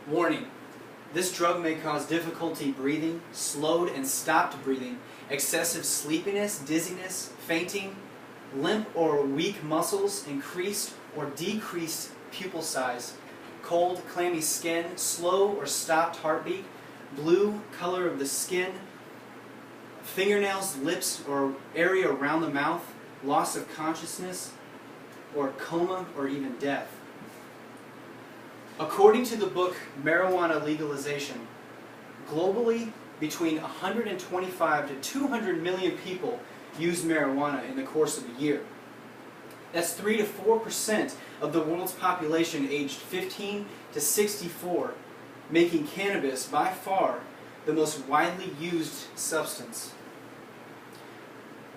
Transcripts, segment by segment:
Warning: this drug may cause difficulty breathing, slowed and stopped breathing, excessive sleepiness, dizziness, fainting, limp or weak muscles, increased or decreased pupil size, cold, clammy skin, slow or stopped heartbeat, blue color of the skin, fingernails, lips, or area around the mouth, loss of consciousness, or coma, or even death. According to the book Marijuana Legalization, globally, between 125 to 200 million people use marijuana in the course of a year. That's 3 to 4% of the world's population aged 15 to 64, making cannabis by far the most widely used substance.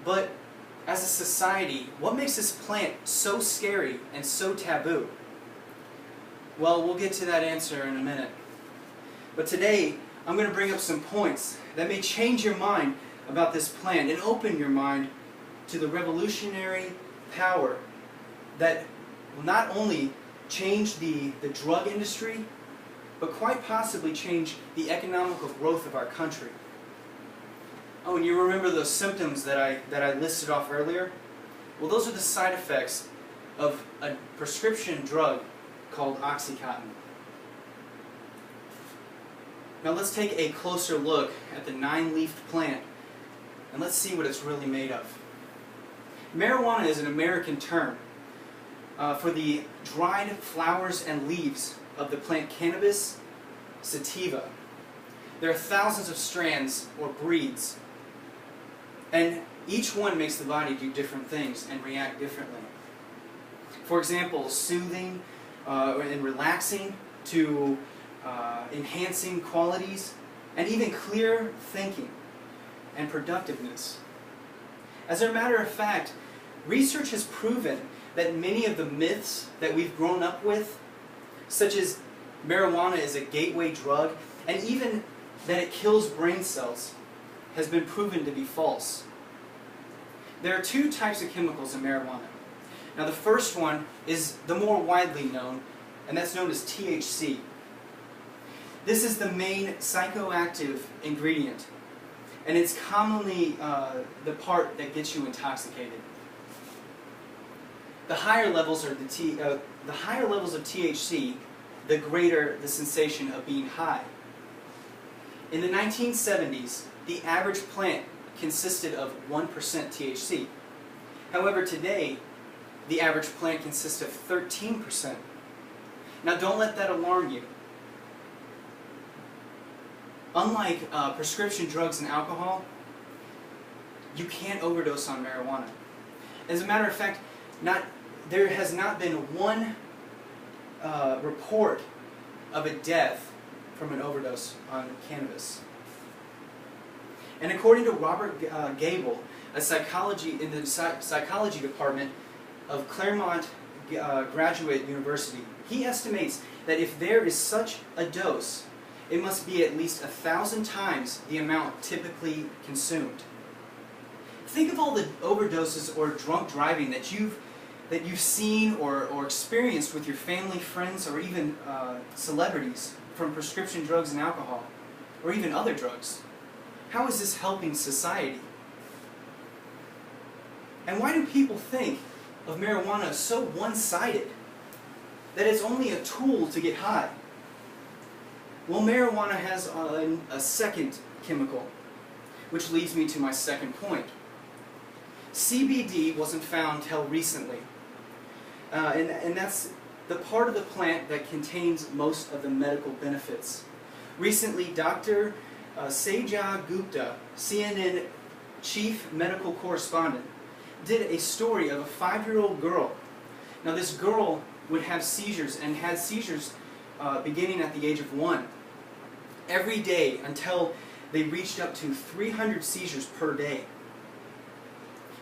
But as a society, what makes this plant so scary and so taboo? Well, we'll get to that answer in a minute. But today, I'm going to bring up some points that may change your mind about this plant and open your mind to the revolutionary power that will not only change the drug industry, but quite possibly change the economical growth of our country. Oh, and you remember those symptoms that I listed off earlier? Well, those are the side effects of a prescription drug called Oxycontin. Now let's take a closer look at the 9-leafed plant and let's see what it's really made of. Marijuana is an American term for the dried flowers and leaves of the plant Cannabis sativa. There are thousands of strands or breeds, and each one makes the body do different things and react differently. For example, soothing and relaxing to enhancing qualities, and even clear thinking and productiveness. As a matter of fact, research has proven that many of the myths that we've grown up with, such as marijuana is a gateway drug, and even that it kills brain cells, has been proven to be false. There are two types of chemicals in marijuana. Now the first one is the more widely known, and that's known as THC. This is the main psychoactive ingredient, and it's commonly the part that gets you intoxicated. The higher levels of THC, the greater the sensation of being high. In the 1970s, the average plant consisted of 1% THC. However, today, the average plant consists of 13%. Now, don't let that alarm you. Unlike prescription drugs and alcohol, you can't overdose on marijuana. As a matter of fact, there has not been one report of a death from an overdose on cannabis. And according to Robert Gable, a psychology in the psychology department of Claremont Graduate University, he estimates that if there is such a dose, it must be at least 1,000 times the amount typically consumed. Think of all the overdoses or drunk driving that you've seen or experienced with your family, friends, or even celebrities from prescription drugs and alcohol, or even other drugs. How is this helping society? And why do people think of marijuana so one-sided, that it's only a tool to get high? Well, marijuana has a second chemical, which leads me to my second point. CBD wasn't found till recently, and that's the part of the plant that contains most of the medical benefits. Recently, Dr. Sejal Gupta, CNN chief medical correspondent, did a story of a 5-year-old girl. Now this girl would have seizures, and had seizures beginning at the age of 1. Every day until they reached up to 300 seizures per day.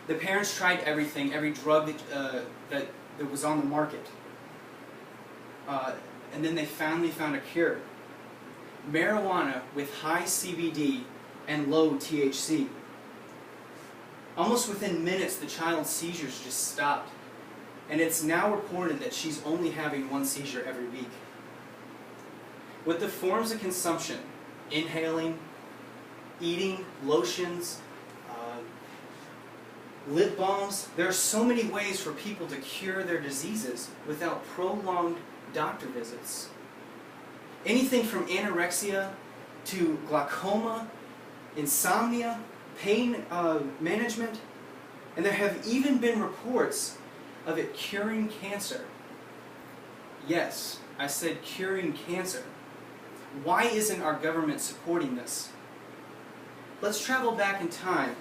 The parents tried everything, every drug that was on the market. And then they finally found a cure. Marijuana with high CBD and low THC. Almost within minutes, the child's seizures just stopped. And it's now reported that she's only having 1 seizure every week. with the forms of consumption, inhaling, eating, lotions, lip balms, there are so many ways for people to cure their diseases without prolonged doctor visits. Anything from anorexia to glaucoma, insomnia, pain management, and there have even been reports of it curing cancer. Yes, I said curing cancer. Why isn't our government supporting this? Let's travel back in time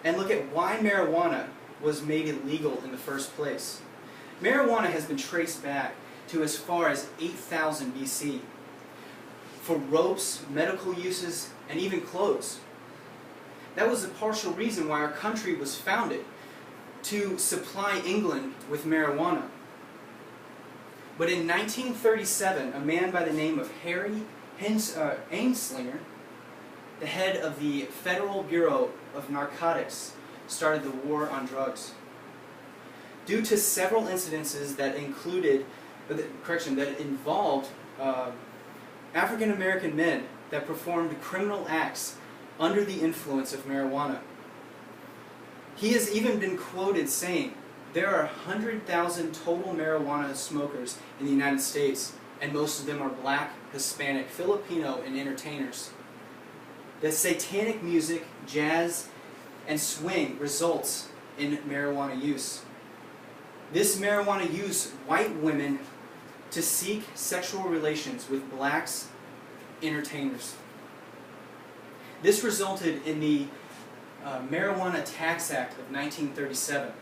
and look at why marijuana was made illegal in the first place. Marijuana has been traced back to as far as 8000 BC for ropes, medical uses, and even clothes. That was a partial reason why our country was founded, to supply England with marijuana. But in 1937, a man by the name of Harry Anslinger, the head of the Federal Bureau of Narcotics, started the war on drugs. Due to several incidences that involved African American men that performed criminal acts under the influence of marijuana. He has even been quoted saying, "There are 100,000 total marijuana smokers in the United States, and most of them are black, Hispanic, Filipino, and entertainers. The satanic music, jazz, and swing results in marijuana use. This marijuana use white women to seek sexual relations with blacks entertainers. This resulted in the Marijuana Tax Act of 1937,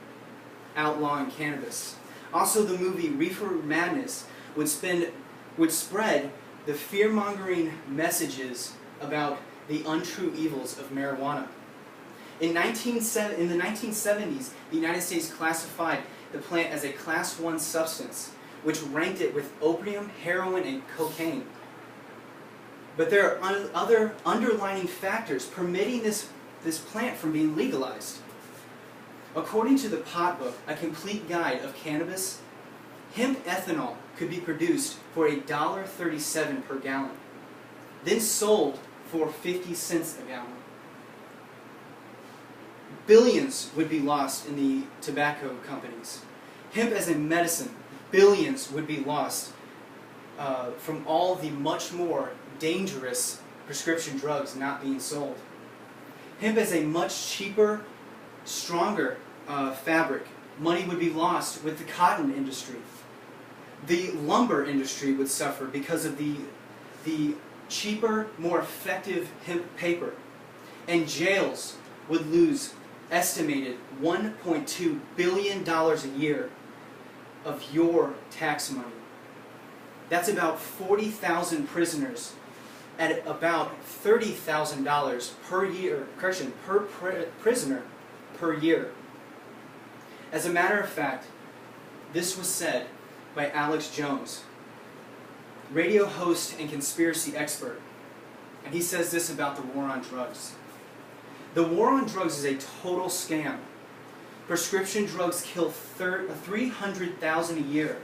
outlawing cannabis. Also, the movie Reefer Madness would spread the fear-mongering messages about the untrue evils of marijuana. In the 1970s, the United States classified the plant as a Class 1 substance, which ranked it with opium, heroin, and cocaine. But there are other underlying factors permitting this plant from being legalized. According to the Pot Book, a complete guide of cannabis, hemp ethanol could be produced for $1.37 per gallon, then sold for 50 cents a gallon. Billions would be lost in the tobacco companies. Hemp as a medicine, billions would be lost from all the much more dangerous prescription drugs not being sold. Hemp as a much cheaper, stronger fabric. Money would be lost with the cotton industry. The lumber industry would suffer because of the cheaper, more effective hemp paper. And jails would lose estimated $1.2 billion a year of your tax money. That's about 40,000 prisoners at about $30,000 per year, per prisoner per year. As a matter of fact, this was said by Alex Jones, radio host and conspiracy expert, and he says this about the war on drugs. The war on drugs is a total scam. Prescription drugs kill 300,000 a year.